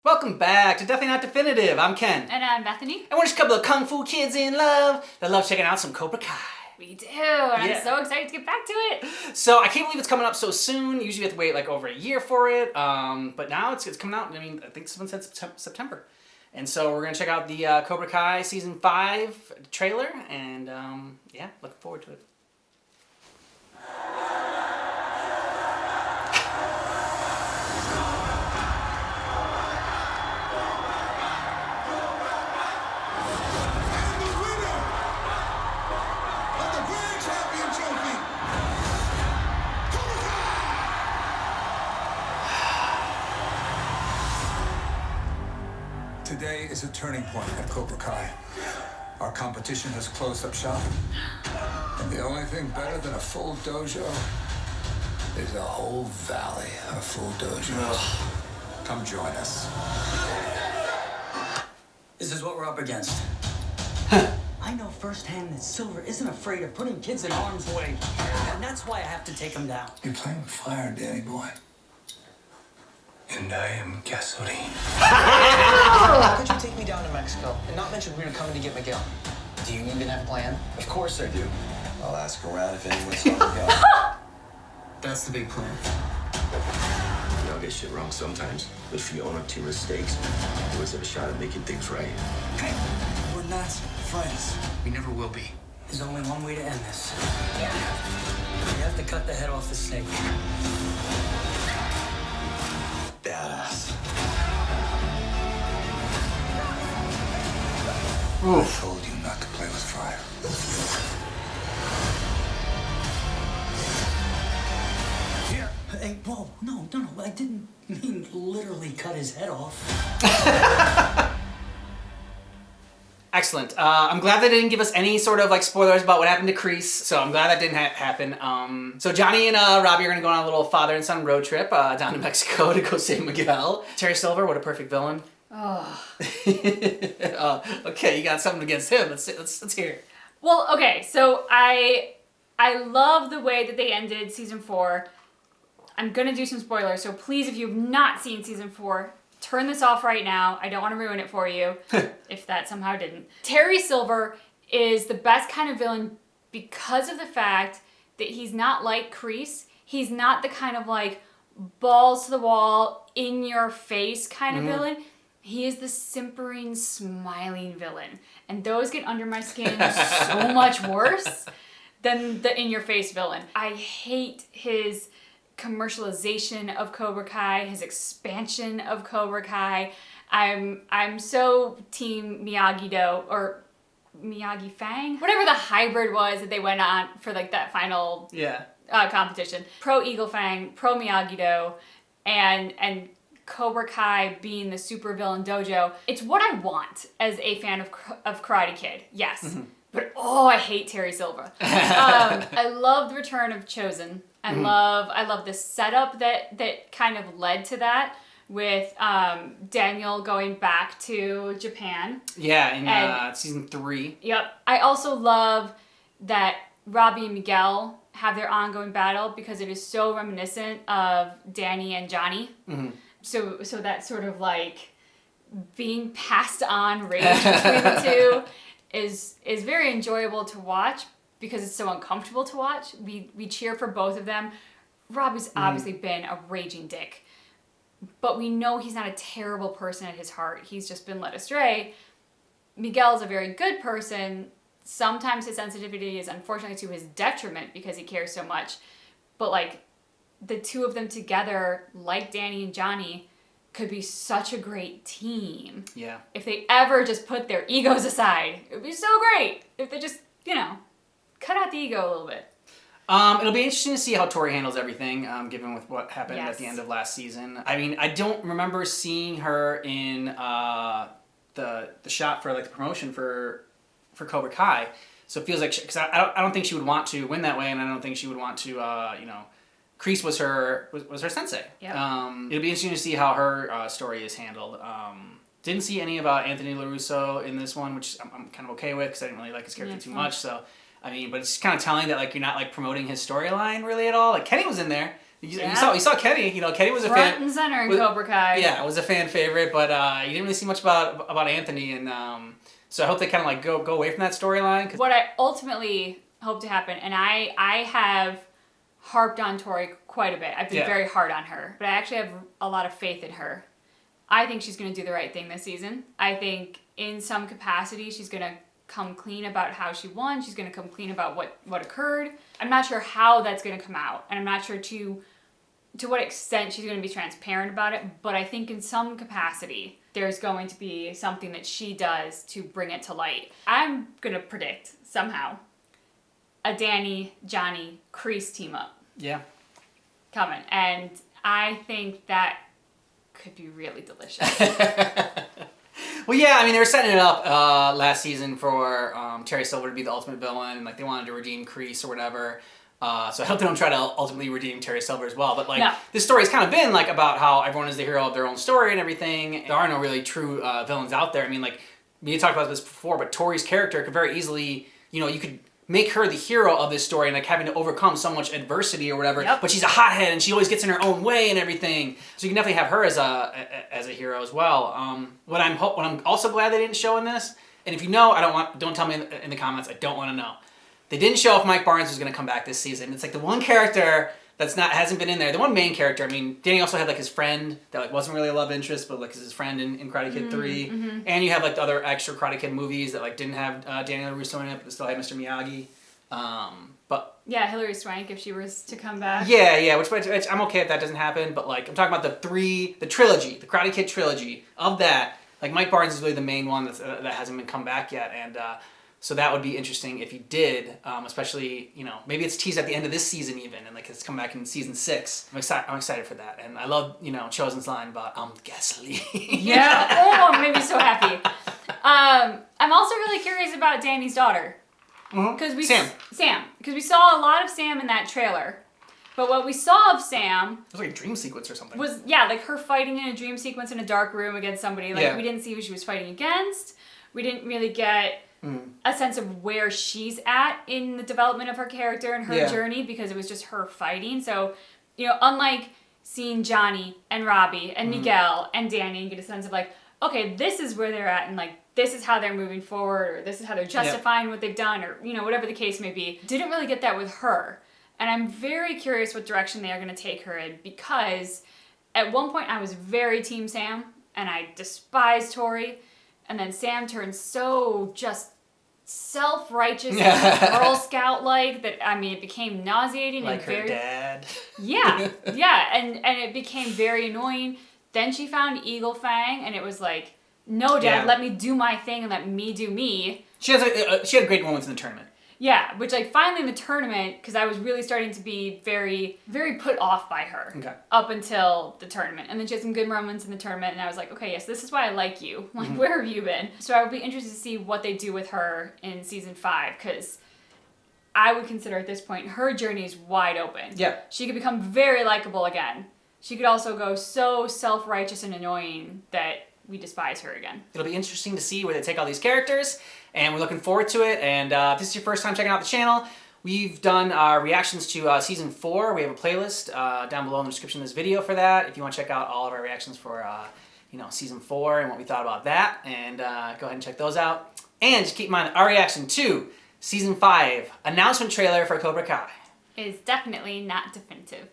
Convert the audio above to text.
Welcome back to Definitely Not Definitive. I'm Ken. And I'm Bethany. And we're just a couple of kung fu kids in love that love checking out some Cobra Kai. We do, and I'm so excited to get back to it. So I can't believe it's coming up so soon. Usually you have to wait like over a year for it. But now it's coming out. I mean, I think someone said September. And so we're going to check out the Cobra Kai Season 5 trailer. And yeah, looking forward to it. Today is a turning point at Cobra Kai. Our competition has closed up shop. And the only thing better than a full dojo is a whole valley of full dojos. Come join us. This is what we're up against. I know firsthand that Silver isn't afraid of putting kids in harm's way. And that's why I have to take him down. You're playing with fire, Danny boy. And I am gasoline. How could you take me down to Mexico and not mention we were coming to get Miguel? Do you even have a plan? Of course I do. I'll ask around if anyone saw Miguel. That's the big plan. We all get shit wrong sometimes, but if you own up to your mistakes, you always have a shot at making things right. Hey, we're not friends. We never will be. There's only one way to end this. You have to cut the head off the snake. Badass. I told you not to play with fire. Here. Hey, whoa, no. I didn't mean literally cut his head off. Excellent. I'm glad they didn't give us any sort of like spoilers about what happened to Kreese, so I'm glad that didn't happen. So Johnny and Robbie are going to go on a little father and son road trip down to Mexico to go save Miguel. Terry Silver, what a perfect villain. Oh. Okay, you got something against him. Let's hear it. Well, okay, so I love the way that they ended season 4. I'm gonna do some spoilers, so please, if you've not seen season 4, turn this off right now. I don't want to ruin it for you, if that somehow didn't. Terry Silver is the best kind of villain because of the fact that he's not like Kreese. He's not the kind of like balls to the wall, in your face kind of villain. He is the simpering, smiling villain. And those get under my skin so much worse than the in-your-face villain. I hate his commercialization of Cobra Kai, his expansion of Cobra Kai. I'm so team Miyagi-Do, or Miyagi Fang? Whatever the hybrid was that they went on for like that final competition. Pro Eagle Fang, pro Miyagi-Do, and Cobra Kai being the supervillain dojo. It's what I want as a fan of Karate Kid, yes. But I hate Terry Silver. I love the return of Chosen. I love the setup that kind of led to that with Daniel going back to Japan. Yeah, in season 3. Yep. I also love that Robbie and Miguel have their ongoing battle because it is so reminiscent of Danny and Johnny. So that sort of like being passed on rage between the two is very enjoyable to watch because it's so uncomfortable to watch. We cheer for both of them. Robbie's obviously been a raging dick, but we know he's not a terrible person at his heart. He's just been led astray. Miguel's a very good person. Sometimes his sensitivity is unfortunately to his detriment because he cares so much. But like the two of them together, like Danny and Johnny, could be such a great team. Yeah. If they ever just put their egos aside, it would be so great. If they just, cut out the ego a little bit. It'll be interesting to see how Tori handles everything, given with what happened at the end of last season. I mean, I don't remember seeing her in the shot for like the promotion for Cobra Kai, so it feels like because I don't think she would want to win that way, and I don't think she would want to Kreese was her sensei. Yep. It'll be interesting to see how her story is handled. Didn't see any about Anthony LaRusso in this one, which I'm kind of okay with because I didn't really like his character too much. So I mean, but it's kind of telling that like you're not like promoting his storyline really at all. Like Kenny was in there, You saw Kenny. Kenny was a front fan. and center in Cobra Kai. Yeah, was a fan favorite, but you didn't really see much about Anthony, and so I hope they kind of like go away from that storyline. What I ultimately hope to happen, and I have harped on Tori quite a bit. I've been very hard on her, but I actually have a lot of faith in her. I think she's going to do the right thing this season. I think in some capacity she's going to come clean about how she won. She's going to come clean about what occurred. I'm not sure how that's going to come out, and I'm not sure to what extent she's going to be transparent about it, but I think in some capacity there's going to be something that she does to bring it to light. I'm going to predict somehow a Danny, Johnny, Kreese team up. Yeah. Coming. And I think that could be really delicious. Well, yeah, I mean, they were setting it up last season for Terry Silver to be the ultimate villain, and like they wanted to redeem Kreese or whatever. So I hope they don't try to ultimately redeem Terry Silver as well. But like this story's kind of been like about how everyone is the hero of their own story and everything. There are no really true villains out there. I mean, like we talked about this before, but Tori's character could very easily, you could make her the hero of this story and like having to overcome so much adversity or whatever. But she's a hothead and she always gets in her own way and everything. So you can definitely have her as a hero as well. What I'm also glad they didn't show in this, and if you know, don't tell me in the comments. I don't want to know. They didn't show if Mike Barnes was going to come back this season. It's like the one character hasn't been in there. The one main character. I mean, Danny also had like his friend that like wasn't really a love interest, but like is his friend in Karate Kid 3. Mm-hmm. And you have like the other extra Karate Kid movies that like didn't have Daniel LaRusso in it, but still had Mr. Miyagi. But yeah, Hilary Swank if she was to come back. Yeah, which I'm okay if that doesn't happen. But like I'm talking about the trilogy, the Karate Kid trilogy of that. Like Mike Barnes is really the main one that hasn't been come back yet, and. So that would be interesting if he did, especially, maybe it's teased at the end of this season even, and like it's come back in season 6. I'm excited for that. And I love, Chosen's line about, gasoline. Yeah, oh, it made me so happy. I'm also really curious about Danny's daughter. Mm-hmm. Sam. Because we saw a lot of Sam in that trailer. But what we saw of Sam... It was like a dream sequence or something. Was, like her fighting in a dream sequence in a dark room against somebody. Like, we didn't see who she was fighting against. We didn't really get... a sense of where she's at in the development of her character and her journey, because it was just her fighting. So, unlike seeing Johnny and Robbie and Miguel and Danny and get a sense of like, okay, this is where they're at and like, this is how they're moving forward, or this is how they're justifying what they've done, or, whatever the case may be. Didn't really get that with her. And I'm very curious what direction they are going to take her in, because at one point I was very Team Sam and I despised Tori. And then Sam turned so just self-righteous and Girl Scout-like that, it became nauseating. Like and her dad. Yeah, and it became very annoying. Then she found Eagle Fang, and it was like, no, Dad, let me do my thing and let me do me. She had great moments in the tournament. Yeah, which like finally in the tournament, because I was really starting to be very, very put off by her up until the tournament. And then she had some good moments in the tournament, and I was like, okay, yes, this is why I like you. Like, where have you been? So I would be interested to see what they do with her in season 5, because I would consider at this point her journey is wide open. Yeah. She could become very likable again. She could also go so self-righteous and annoying that we despise her again. It'll be interesting to see where they take all these characters, and we're looking forward to it. And if this is your first time checking out the channel, we've done our reactions to season 4. We have a playlist down below in the description of this video for that. If you want to check out all of our reactions for season 4 and what we thought about that, and go ahead and check those out. And just keep in mind our reaction to season 5 announcement trailer for Cobra Kai is definitely not definitive.